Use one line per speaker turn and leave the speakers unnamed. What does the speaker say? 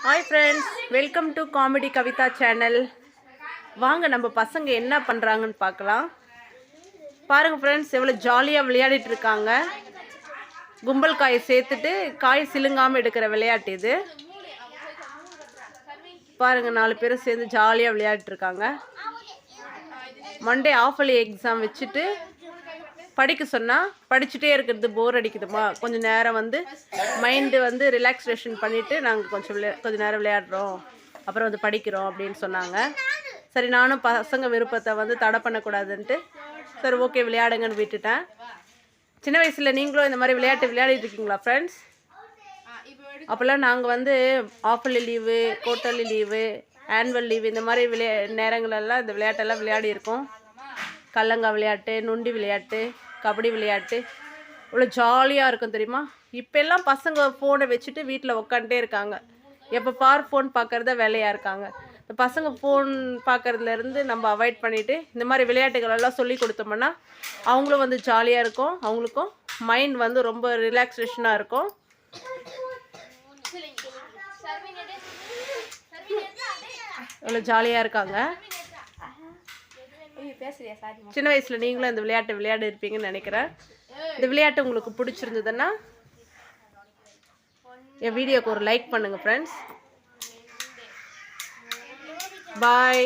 Hi friends, welcome to comedy Kavitha channel. வாங்க நம்ம பசங்க என்ன பண்ணுறாங்கன்னு பார்க்கலாம். பாருங்கள் ஃப்ரெண்ட்ஸ், எவ்வளோ ஜாலியாக விளையாடிட்டு இருக்காங்க. கும்பல் காயை சேர்த்துட்டு காய் சிலுங்காமல் எடுக்கிற விளையாட்டு இது. பாருங்கள், 4 பேரும் சேர்ந்து ஜாலியாக விளையாடிட்டு இருக்காங்க. மண்டே ஆஃபலி எக்ஸாம் வச்சுட்டு படிக்க சொன்னால் படிச்சுட்டே இருக்கிறது போர் அடிக்குதுமா, கொஞ்சம் நேரம் மைண்டு ரிலாக்ஸேஷன் பண்ணிவிட்டு நாங்கள் கொஞ்சம் நேரம் விளையாடுறோம், அப்புறம் படிக்கிறோம் அப்படின்னு சொன்னாங்க. சரி, நானும் பசங்க விருப்பத்தை தடை பண்ணக்கூடாதுன்ட்டு சரி ஓகே விளையாடுங்கன்னு விட்டுட்டேன். சின்ன வயசில் நீங்களும் இந்த மாதிரி விளையாட்டு விளையாடிட்டு இருக்கீங்களா ஃப்ரெண்ட்ஸ்? அப்போல்லாம் நாங்கள் half yearly leave, quarterly leave, annual leave இந்த மாதிரி நேரங்களெல்லாம் இந்த விளையாட்டெல்லாம் விளையாடி இருக்கோம். கல்லங்காய் விளையாட்டு, நொண்டி விளையாட்டு, கபடி விளையாட்டு இவ்வளோ ஜாலியாக இருக்கும் தெரியுமா. இப்போல்லாம் பசங்க ஃபோனை வச்சுட்டு வீட்டில் உட்காந்துட்டே இருக்காங்க. எப்போ ஃபோன் பார்க்குறத வேலையாக இருக்காங்க. இந்த பசங்க ஃபோன் பார்க்குறதுலேருந்து நம்ம அவாய்ட் பண்ணிவிட்டு இந்த மாதிரி விளையாட்டுகளெல்லாம் சொல்லி கொடுத்தோம்னா அவங்களும் ஜாலியாக இருக்கும், அவங்களுக்கும் மைண்ட் ரொம்ப ரிலாக்ஸேஷனாக இருக்கும். இவ்வளோ ஜாலியாக இருக்காங்க. சின்ன வயசில் நீங்களும் இந்த விளையாட்டு விளையாடி இருப்பீங்கன்னு நினைக்கிறேன். இந்த விளையாட்டு உங்களுக்கு பிடிச்சிருந்ததுன்னா என் வீடியோக்கு ஒரு லைக் பண்ணுங்கள் ஃப்ரெண்ட்ஸ். பாய்.